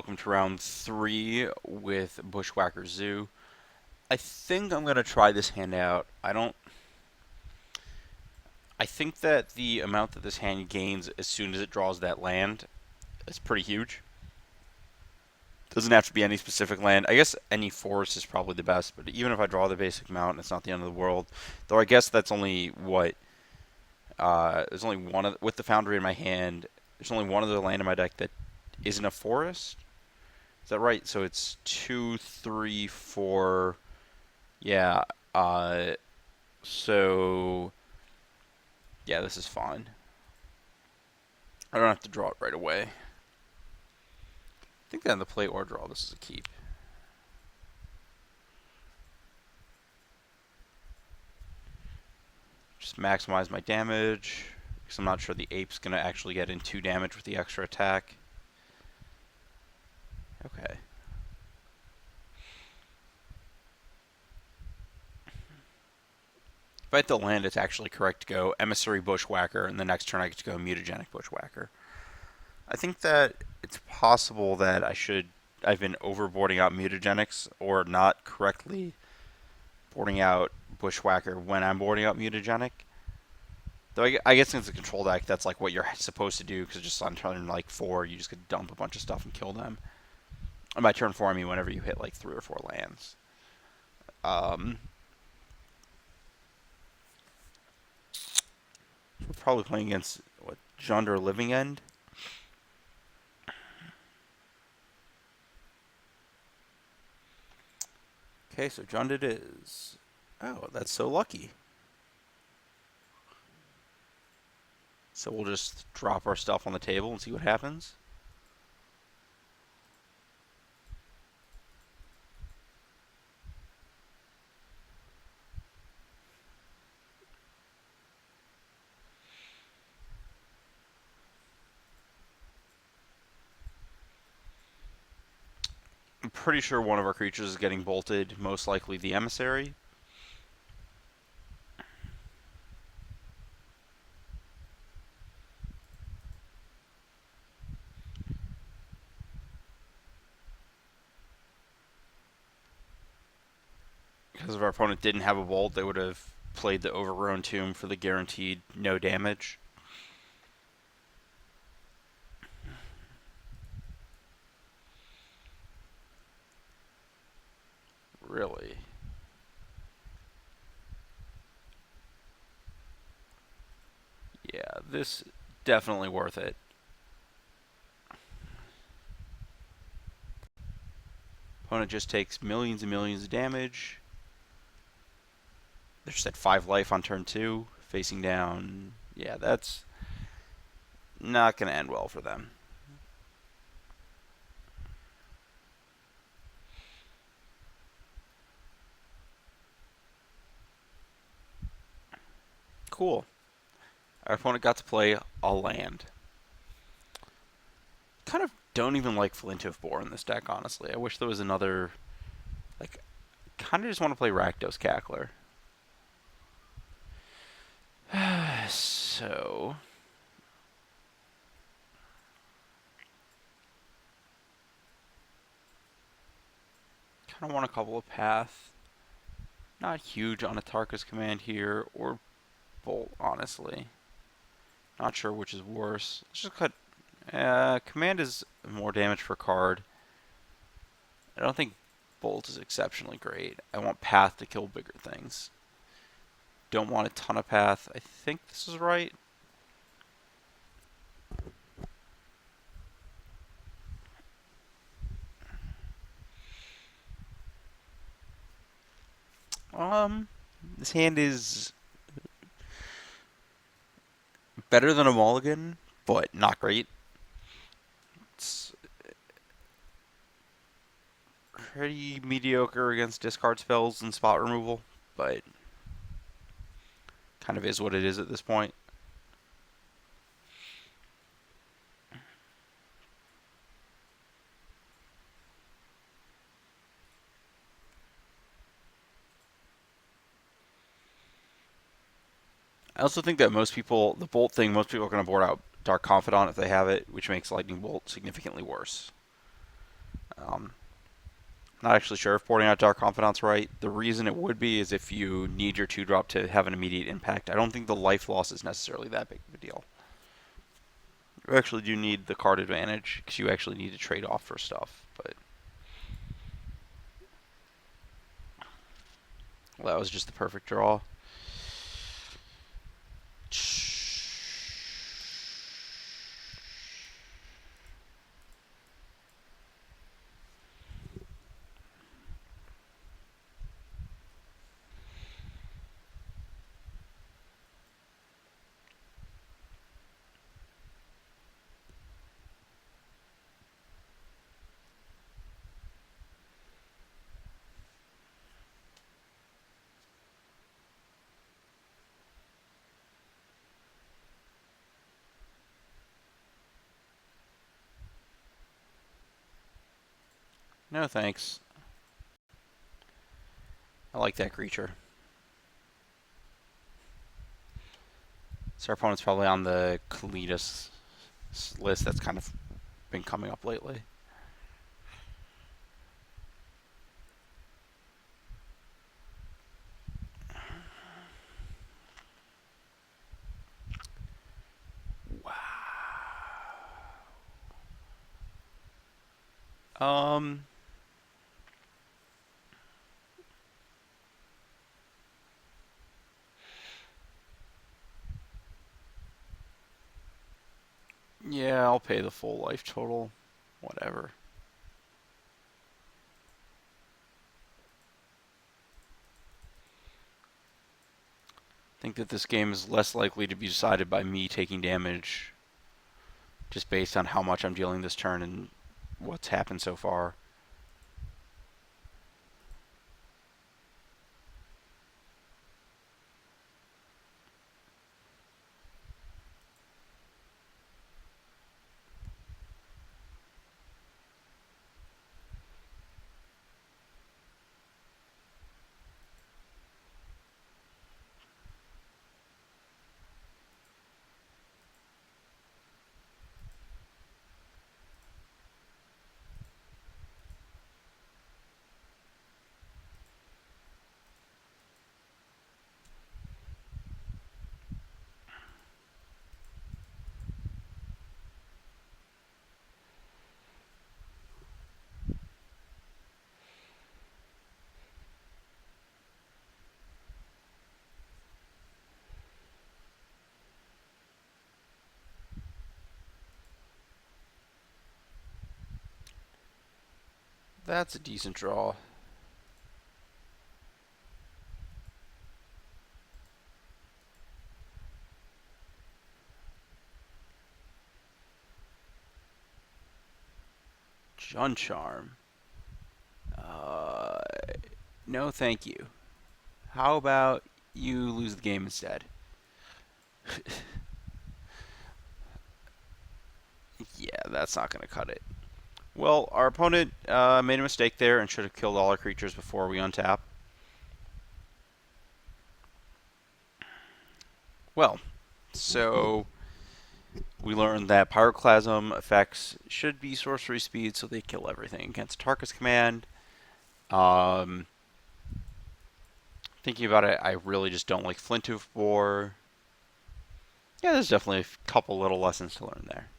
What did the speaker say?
welcome to round 3 with Bushwhacker Zoo. I think I'm going to try this hand out. I think that the amount that this hand gains as soon as it draws that land is pretty huge. Doesn't have to be any specific land. I guess any forest is probably the best, but even if I draw the basic amount, it's not the end of the world. Though I guess that's only what. There's only one with the Foundry in my hand. There's only one other land in my deck that isn't a forest. Is that right? So it's 2, 3, 4. Yeah. Uh, so yeah, this is fine. I don't have to draw it right away. I think that in the play or draw, this is a keep. Just maximize my damage because I'm not sure the ape's gonna actually get in 2 damage with the extra attack. Okay. If I hit the land, it's actually correct to go Emissary Bushwhacker, and the next turn I get to go Mutagenic Bushwhacker. I think that it's possible that I've been overboarding out Mutagenics or not correctly boarding out Bushwhacker when I'm boarding out Mutagenic. Though I guess since it's a control deck, that's like what you're supposed to do because just on turn like 4, you just could dump a bunch of stuff and kill them. And by turn 4, I mean whenever you hit like 3 or 4 lands. We're probably playing against what Jonder Living End. Okay, so Jund it is. Oh, that's so lucky. So we'll just drop our stuff on the table and see what happens. I'm pretty sure one of our creatures is getting bolted, most likely the Emissary. Because if our opponent didn't have a bolt, they would have played the Overgrown Tomb for the guaranteed no damage. Really? Yeah, this definitely worth it. Opponent just takes millions and millions of damage. They're just at 5 life on turn 2, facing down. Yeah, that's not going to end well for them. Cool. Our opponent got to play a land. Kind of don't even like Flint of Boar in this deck, honestly. I wish there was another. Like, kind of just want to play Rakdos Cackler. So. Kind of want a couple of path. Not huge on a Tarka's command here, or Bolt, honestly. Not sure which is worse. Let's just cut. Command is more damage per card. I don't think Bolt is exceptionally great. I want Path to kill bigger things. Don't want a ton of Path. I think this is right. This hand is better than a mulligan, but not great. It's pretty mediocre against discard spells and spot removal, but kind of is what it is at this point. I also think that most people, the Bolt thing, most people are going to board out Dark Confidant if they have it, which makes Lightning Bolt significantly worse. Not actually sure if porting out Dark Confidant's right. The reason it would be is if you need your 2-drop to have an immediate impact. I don't think the life loss is necessarily that big of a deal. You actually do need the card advantage because you actually need to trade off for stuff. But well, that was just the perfect draw. No thanks. I like that creature. So our opponent's probably on the Kalidas list that's kind of been coming up lately. Wow. Yeah, I'll pay the full life total. Whatever. I think that this game is less likely to be decided by me taking damage just based on how much I'm dealing this turn and what's happened so far. That's a decent draw. Jun Charm. Uh, no, thank you. How about you lose the game instead? Yeah, that's not going to cut it. Well, our opponent made a mistake there and should have killed all our creatures before we untap. Well, so we learned that Pyroclasm effects should be sorcery speed, so they kill everything against Tarkus command. Thinking about it, I really just don't like Flinthoof Boar. Yeah, there's definitely a couple little lessons to learn there.